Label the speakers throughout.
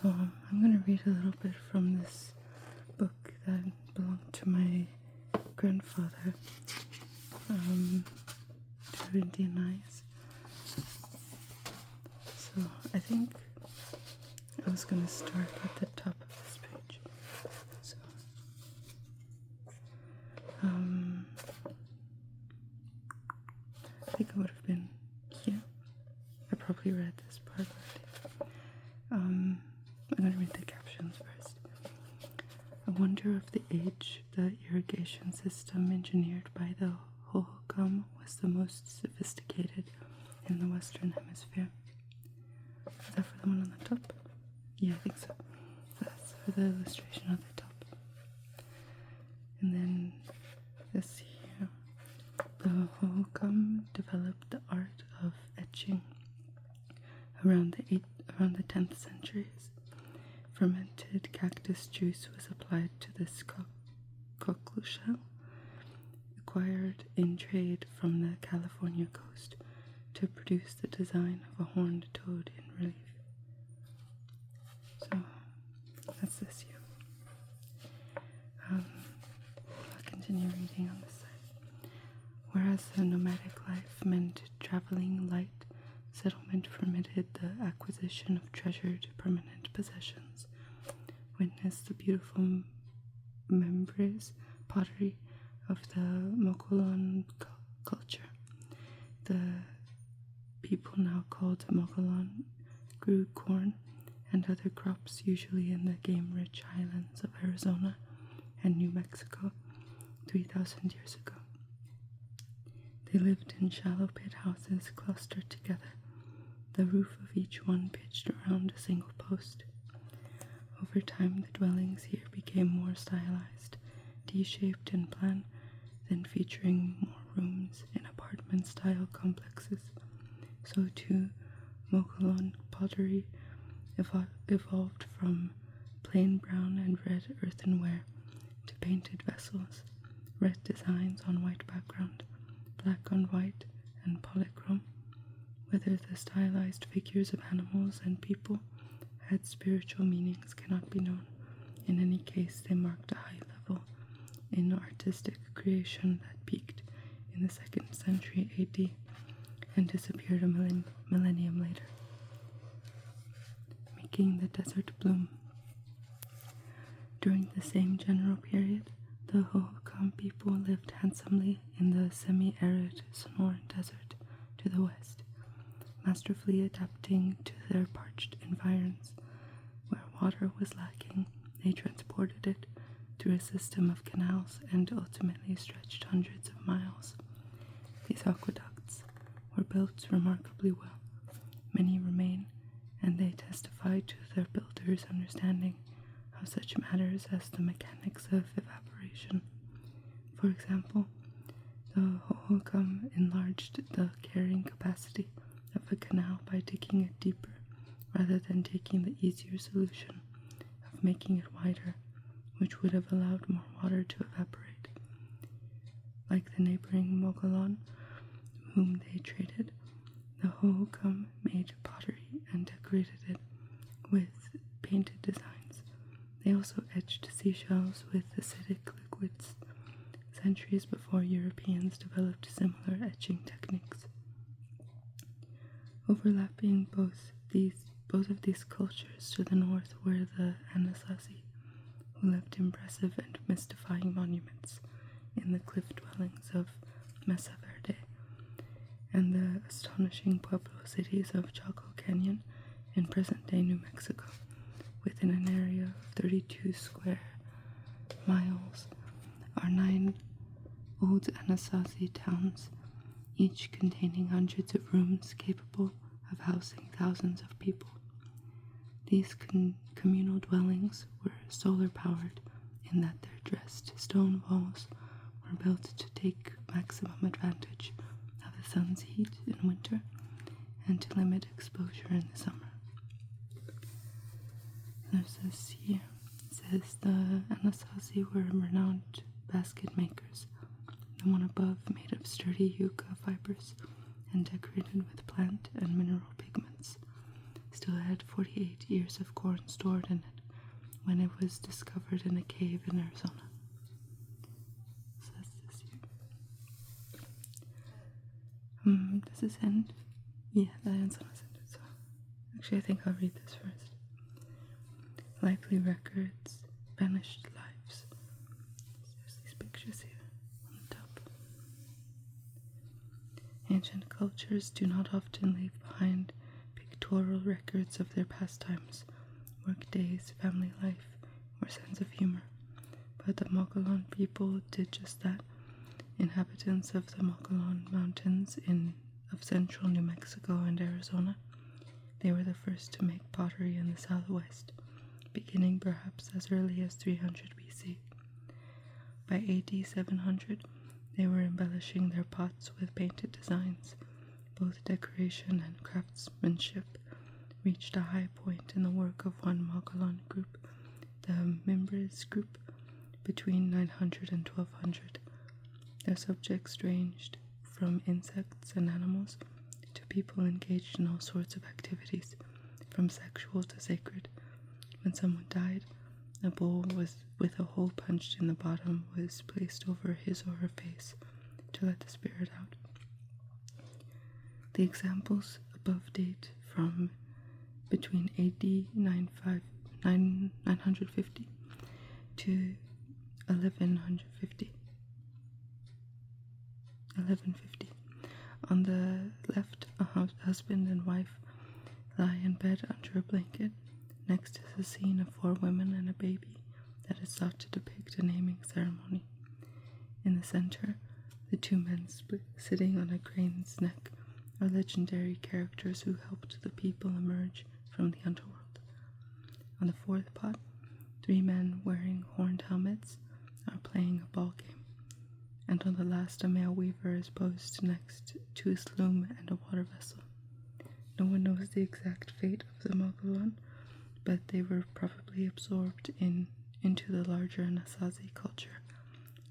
Speaker 1: So I'm going to read a little bit from this book that belonged to my grandfather, to Indian Eyes. So I think I was going to start at the top of this page. So, I think it would have been here. I probably read this part already. I'm going to read the captions first. I wonder if the age the irrigation system engineered by the Hohokam was the most sophisticated in the Western Hemisphere. Is that for the one on the top? Yeah, I think so. That's for the illustration on the top. And then this here. The Hohokam developed the art of etching around the 10th centuries. Fermented cactus juice was applied to this cockle shell, acquired in trade from the California coast, to produce the design of a horned toad in relief. So that's this here. I'll continue reading on this side. Whereas the nomadic life meant traveling light, settlement permitted the acquisition of treasured permanent possessions. Witness the beautiful membres pottery of the Mogollon culture. The people now called Mogollon grew corn and other crops, usually in the game-rich highlands of Arizona and New Mexico 3,000 years ago. They lived in shallow pit houses clustered together, the roof of each one pitched around a single post. Over time, the dwellings here became more stylized, D-shaped in plan, then featuring more rooms in apartment-style complexes. So too, Mogollon pottery evolved from plain brown and red earthenware to painted vessels, red designs on white background, black on white, and polychrome. Whether the stylized figures of animals and people had spiritual meanings cannot be known. In any case, they marked a high level in artistic creation that peaked in the 2nd century AD and disappeared a millennium later, making the desert bloom. During the same general period, the Hohokam people lived handsomely in the semi-arid Sonoran Desert to the west, masterfully adapting to their parched environs. Where water was lacking, they transported it through a system of canals and ultimately stretched hundreds of miles. These aqueducts were built remarkably well. Many remain, and they testify to their builders' understanding of such matters as the mechanics of evaporation. For example, the Hohokam enlarged the carrying capacity of a canal by digging it deeper, rather than taking the easier solution of making it wider, which would have allowed more water to evaporate. Like the neighboring Mogollon, whom they traded, the Hohokam made pottery and decorated it with painted designs. They also etched seashells with acidic liquids, centuries before Europeans developed similar etching techniques. Overlapping both of these cultures to the north were the Anasazi, who left impressive and mystifying monuments in the cliff dwellings of Mesa Verde, and the astonishing Pueblo cities of Chaco Canyon in present-day New Mexico, within an area of 32 square miles, are 9 old Anasazi towns, each containing hundreds of rooms capable of housing thousands of people. These communal dwellings were solar-powered in that their dressed stone walls were built to take maximum advantage of the sun's heat in winter and to limit exposure in the summer. There's this here. It says the Anasazi were renowned basket makers. The one above made of sturdy yucca fibers and decorated with plant and mineral pigments. still had 48 ears of corn stored in it when it was discovered in a cave in Arizona. So that's this year. Does this end? Yeah, that ends on a sentence. So actually, I think I'll read this first. Lively records, vanished lives. There's these pictures here on the top. Ancient cultures do not often leave behind pictorial records of their pastimes, work days, family life, or sense of humor. But the Mogollon people did just that. Inhabitants of the Mogollon Mountains of central New Mexico and Arizona, they were the first to make pottery in the Southwest, beginning perhaps as early as 300 BC. By AD 700, they were embellishing their pots with painted designs. Both decoration and craftsmanship reached a high point in the work of one Mogollon group, the Mimbres group, between 900 and 1200. Their subjects ranged from insects and animals to people engaged in all sorts of activities, from sexual to sacred. When someone died, a bowl with a hole punched in the bottom was placed over his or her face to let the spirit out. The examples above date from between AD 950 to 1150. On the left, a husband and wife lie in bed under a blanket. Next is a scene of 4 women and a baby that is thought to depict a naming ceremony. In the center, the 2 men sitting on a crane's neck are legendary characters who helped the people emerge from the underworld. On the 4th pot, 3 men wearing horned helmets are playing a ball game. And on the last, a male weaver is posed next to his loom and a water vessel. No one knows the exact fate of the Mogollon, but they were probably absorbed into the larger Anasazi culture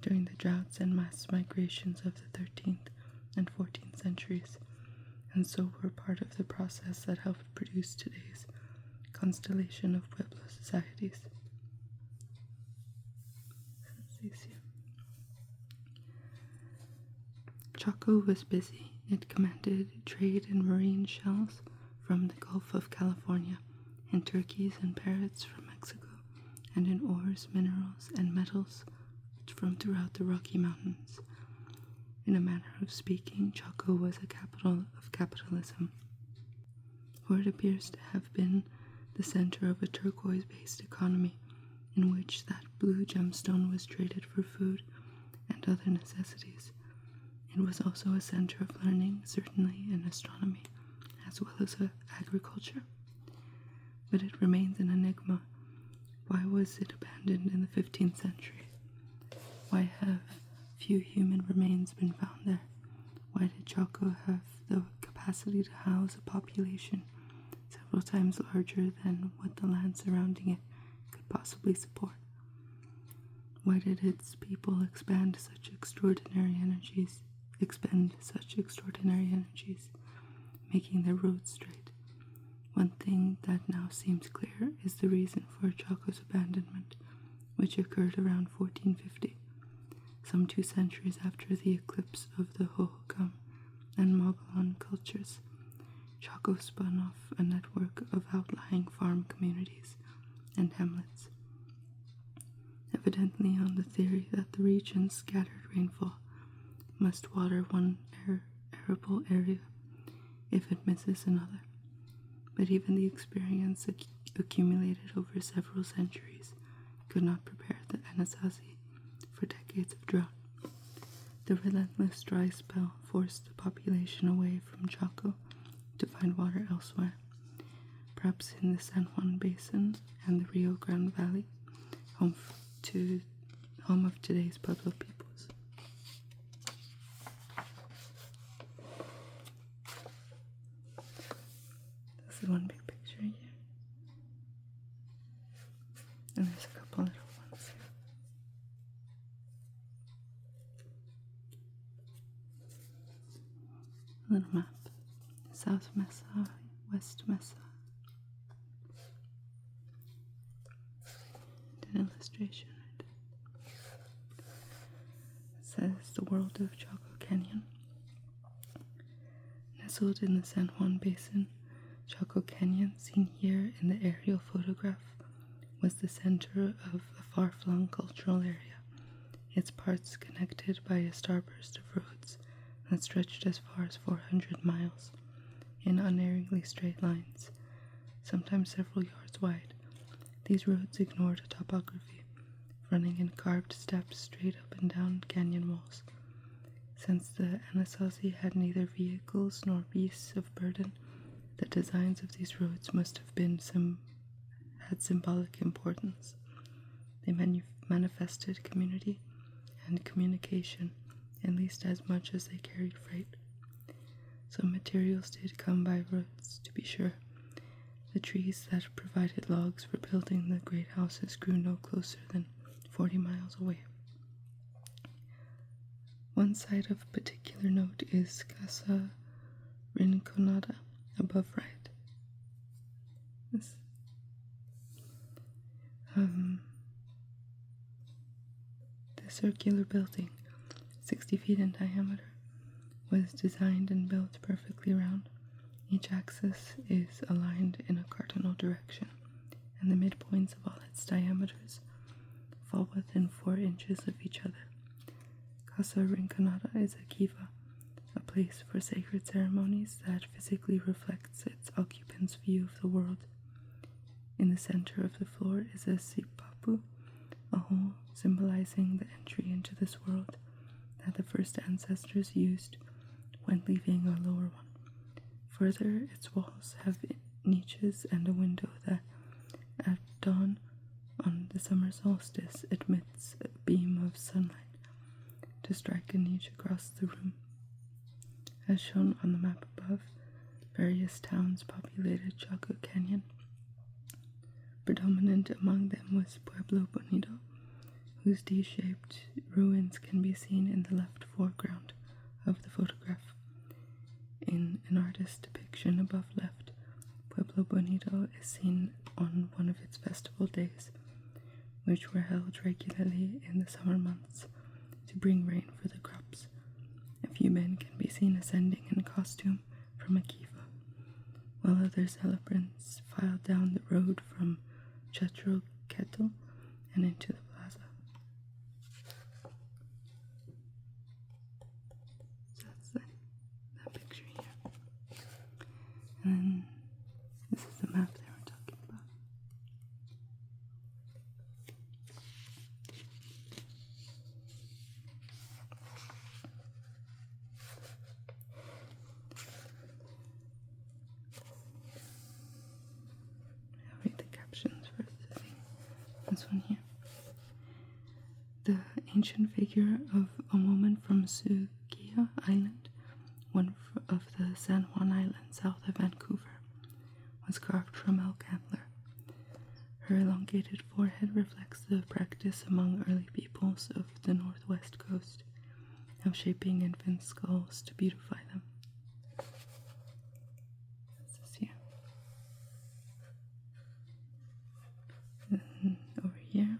Speaker 1: during the droughts and mass migrations of the 13th and 14th centuries, and so were part of the process that helped produce today's constellation of Pueblo societies. Chaco was busy. It commanded trade in marine shells from the Gulf of California, in turkeys and parrots from Mexico, and in ores, minerals, and metals from throughout the Rocky Mountains. In a manner of speaking, Chaco was a capital of capitalism, for it appears to have been the center of a turquoise-based economy in which that blue gemstone was traded for food and other necessities. It was also a center of learning, certainly in astronomy, as well as agriculture. But it remains an enigma. Why was it abandoned in the 15th century? Why have few human remains been found there? Why did Chaco have the capacity to house a population several times larger than what the land surrounding it could possibly support? Why did its people expend such extraordinary energies, making their roads straight? One thing that now seems clear is the reason for Chaco's abandonment, which occurred around 1450, some 2 centuries after the eclipse of the Hohokam and Mogollon cultures. Chaco spun off a network of outlying farm communities and hamlets, evidently on the theory that the region's scattered rainfall must water one arable area if it misses another. But even the experience accumulated over several centuries could not prepare the Anasazi for decades of drought. The relentless dry spell forced the population away from Chaco to find water elsewhere, perhaps in the San Juan Basin and the Rio Grande Valley, home of today's Pueblo peoples. This is one big picture here, and there's a couple little ones here. A little map. South Mesa, West Mesa, an illustration. Right? It says the world of Chaco Canyon. Nestled in the San Juan Basin, Chaco Canyon, seen here in the aerial photograph, was the center of a far-flung cultural area, its parts connected by a starburst of roads that stretched as far as 400 miles, in unerringly straight lines, sometimes several yards wide. These roads ignored a topography, running in carved steps straight up and down canyon walls. Since the Anasazi had neither vehicles nor beasts of burden, the designs of these roads must have been had symbolic importance. They manifested community and communication, at least as much as they carried freight. Some materials did come by roads, to be sure. The trees that provided logs for building the great houses grew no closer than 40 miles away. One site of particular note is Casa Rinconada, above right. The circular building, 60 feet in diameter, was designed and built perfectly round. Each axis is aligned in a cardinal direction, and the midpoints of all its diameters fall within 4 inches of each other. Casa Rinconada is a kiva, a place for sacred ceremonies that physically reflects its occupant's view of the world. In the center of the floor is a sipapu, a hole symbolizing the entry into this world that the first ancestors used when leaving a lower one. Further, its walls have niches and a window that, at dawn on the summer solstice, admits a beam of sunlight to strike a niche across the room. As shown on the map above, various towns populated Chaco Canyon. Predominant among them was Pueblo Bonito, whose D-shaped ruins can be seen in the left foreground of the photograph. In an artist's depiction above left, Pueblo Bonito is seen on one of its festival days, which were held regularly in the summer months to bring rain for the crops. A few men can be seen ascending in costume from a kiva, while other celebrants filed down the road from Chetro Kettle and into the plaza. So that's that picture here. And then this is the map they were talking about. I'll read the captions first. This one here. The ancient figure of a woman from Sukia Island, one of the San Juan Islands south of Vancouver, was carved from elk antler. Her elongated forehead reflects the practice among early peoples of the northwest coast of shaping infant skulls to beautify them. That's this here. And over here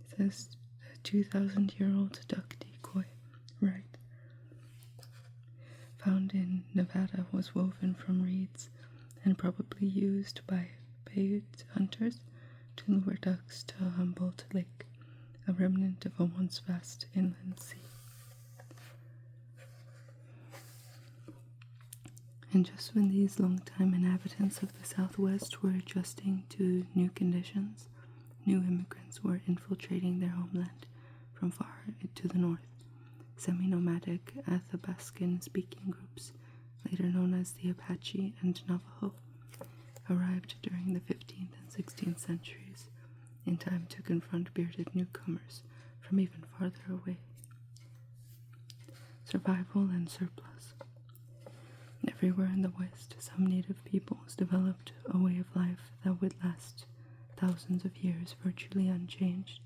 Speaker 1: it says a 2,000-year-old duck decoy, right? Found in Nevada, was woven from reeds and probably used by paid hunters to lure ducks to Humboldt Lake, a remnant of a once vast inland sea. And just when these long-time inhabitants of the Southwest were adjusting to new conditions, new immigrants were infiltrating their homeland from far to the north. Semi-nomadic Athabascan-speaking groups, later known as the Apache and Navajo, arrived during the 15th and 16th centuries, in time to confront bearded newcomers from even farther away. Survival and surplus. Everywhere in the West, some native peoples developed a way of life that would last thousands of years virtually unchanged,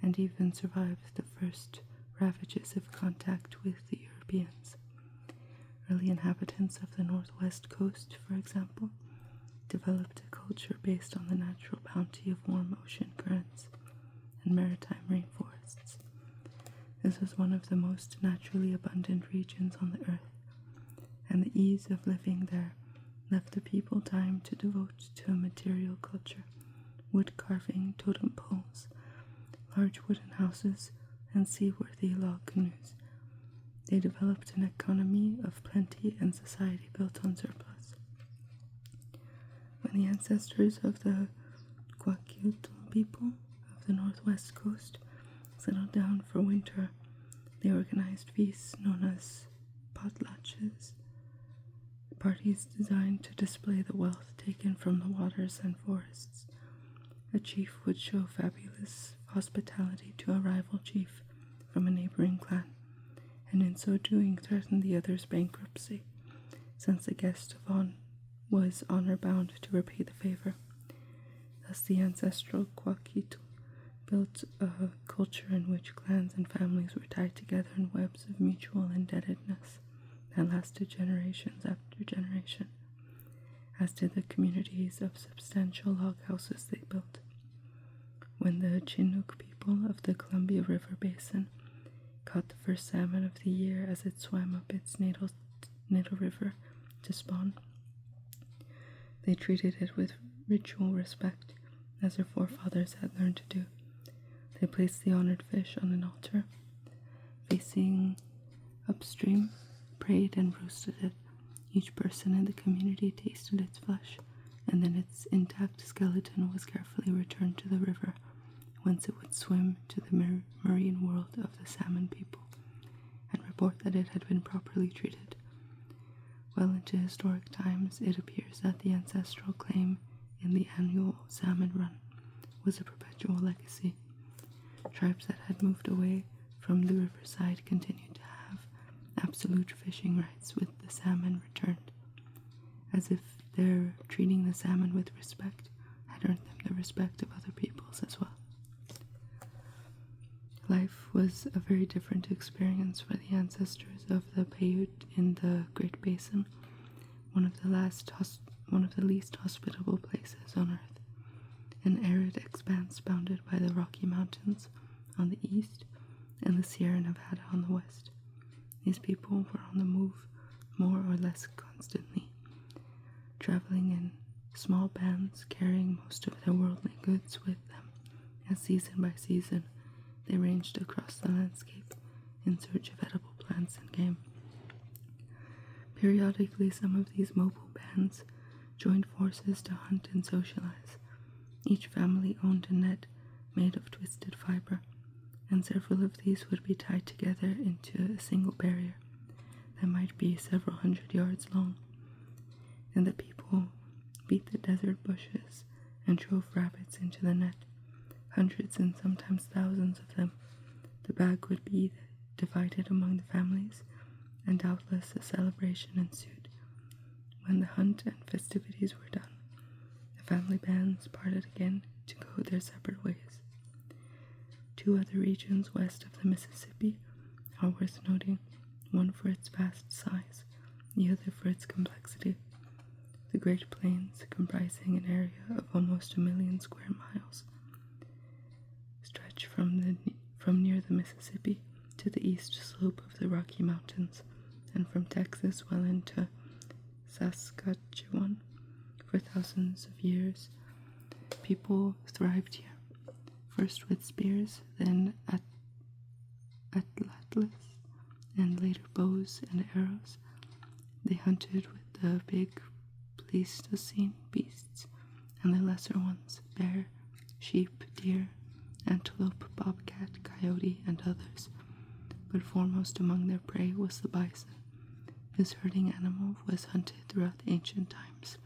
Speaker 1: and even survived the first ravages of contact with the Europeans. Early inhabitants of the northwest coast, for example, developed a culture based on the natural bounty of warm ocean currents, was one of the most naturally abundant regions on the earth, and the ease of living there left the people time to devote to a material culture, wood carving, totem poles, large wooden houses, and seaworthy log canoes. They developed an economy of plenty and society built on surplus. When the ancestors of the Kwakiutl people of the northwest coast settled down for winter, they organized feasts known as potlatches, parties designed to display the wealth taken from the waters and forests. A chief would show fabulous hospitality to a rival chief from a neighboring clan, and in so doing threatened the other's bankruptcy, since the guest of was honor-bound to repay the favor. Thus the ancestral Kwakitu built a culture in which clans and families were tied together in webs of mutual indebtedness that lasted generations after generation, as did the communities of substantial log houses they built. When the Chinook people of the Columbia River Basin caught the first salmon of the year as it swam up its natal river to spawn, they treated it with ritual respect, as their forefathers had learned to do. They placed the honored fish on an altar, facing upstream, prayed and roasted it. Each person in the community tasted its flesh, and then its intact skeleton was carefully returned to the river, whence it would swim to the marine world of the salmon people, and report that it had been properly treated. Well into historic times, it appears that the ancestral claim in the annual salmon run was a perpetual legacy. Tribes that had moved away from the riverside continued to have absolute fishing rights, with the salmon returned, as if their treating the salmon with respect had earned them the respect of other peoples as well. Life was a very different experience for the ancestors of the Paiute in the Great Basin, one of the least hospitable places on earth, an arid expanse bounded by the Rocky Mountains on the east and the Sierra Nevada on the west. These people were on the move more or less constantly, traveling in small bands, carrying most of their worldly goods with them, as season by season they ranged across the landscape in search of edible plants and game. Periodically, some of these mobile bands joined forces to hunt and socialize. Each family owned a net made of twisted fiber, and several of these would be tied together into a single barrier that might be several hundred yards long. Then the people beat the desert bushes and drove rabbits into the net, hundreds and sometimes thousands of them. The bag would be divided among the families, and doubtless a celebration ensued. When the hunt and festivities were done, the family bands parted again to go their separate ways. Two other regions west of the Mississippi are worth noting, one for its vast size, the other for its complexity. The Great Plains, comprising an area of almost 1 million square miles, stretch from near the Mississippi to the east slope of the Rocky Mountains, and from Texas well into Saskatchewan. For thousands of years, people thrived here, first with spears, then atlatls, and later bows and arrows. They hunted with the big Pleistocene beasts and the lesser ones, bear, sheep, deer, antelope, bobcat, coyote, and others. But foremost among their prey was the bison. This herding animal was hunted throughout the ancient times,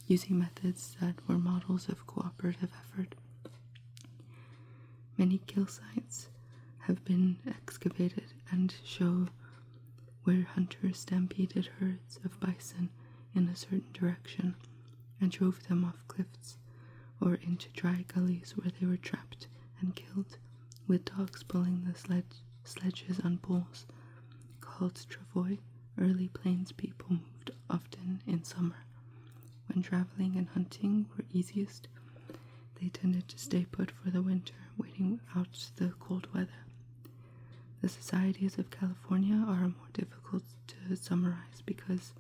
Speaker 1: using methods that were models of cooperative effort. Many kill sites have been excavated and show where hunters stampeded herds of bison in a certain direction and drove them off cliffs or into dry gullies where they were trapped and killed, with dogs pulling the sledges on poles. Called travois, early plains people moved often in summer. When traveling and hunting were easiest, they tended to stay put for the winter, waiting out the cold weather. The societies of California are more difficult to summarize because,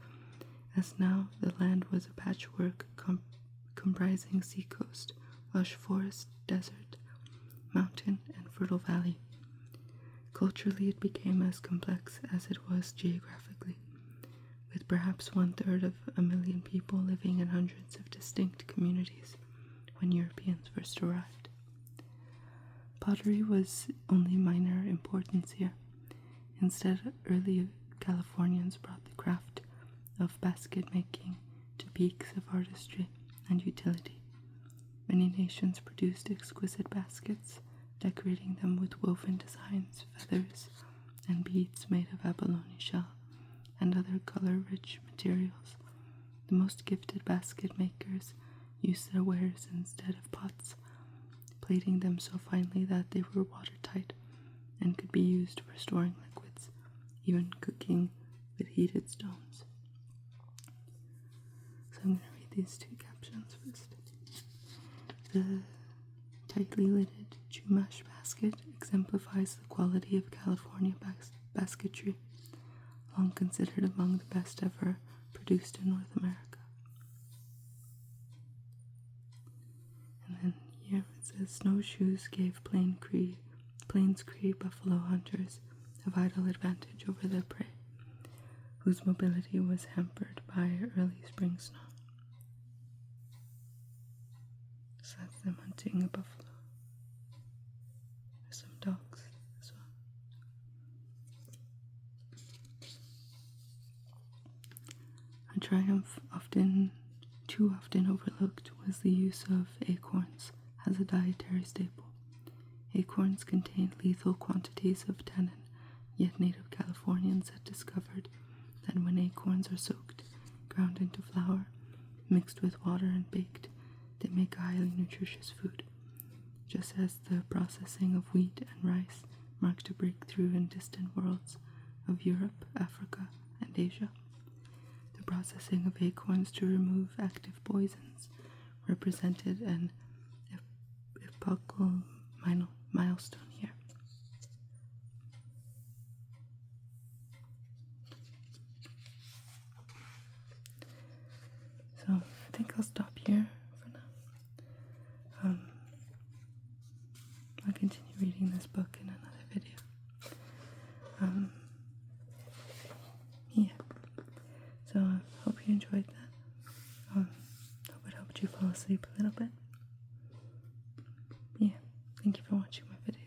Speaker 1: as now, the land was a patchwork comprising seacoast, lush forest, desert, mountain, and fertile valley. Culturally, it became as complex as it was geographically, with perhaps 1/3 of a million people living in hundreds of distinct communities when Europeans first arrived. Pottery was only minor importance here. Instead, early Californians brought the craft of basket making to peaks of artistry and utility. Many nations produced exquisite baskets, decorating them with woven designs, feathers, and beads made of abalone shell and other color-rich materials. The most gifted basket makers used their wares instead of pots, plating them so finely that they were watertight and could be used for storing liquids, even cooking with heated stones. So I'm going to read these two captions first. The tightly lidded Chumash basket exemplifies the quality of California basketry, long considered among the best ever produced in North America. And then here it says, snowshoes gave Plains Cree buffalo hunters a vital advantage over their prey, whose mobility was hampered by early spring snow. So that's them hunting a buffalo. There's some dogs as well. A triumph too often overlooked was the use of acorns as a dietary staple. Acorns contained lethal quantities of tannin, yet native Californians had discovered that when acorns are soaked, ground into flour, mixed with water and baked, they make a highly nutritious food. Just as the processing of wheat and rice marked a breakthrough in distant worlds of Europe, Africa, and Asia, the processing of acorns to remove active poisons represented an epochal milestone here. So I think I'll stop here for now. I'll continue reading this book in another video. Yeah. So I hope you enjoyed that. Hope it helped you fall asleep a little bit. Yeah. Thank you for watching my video.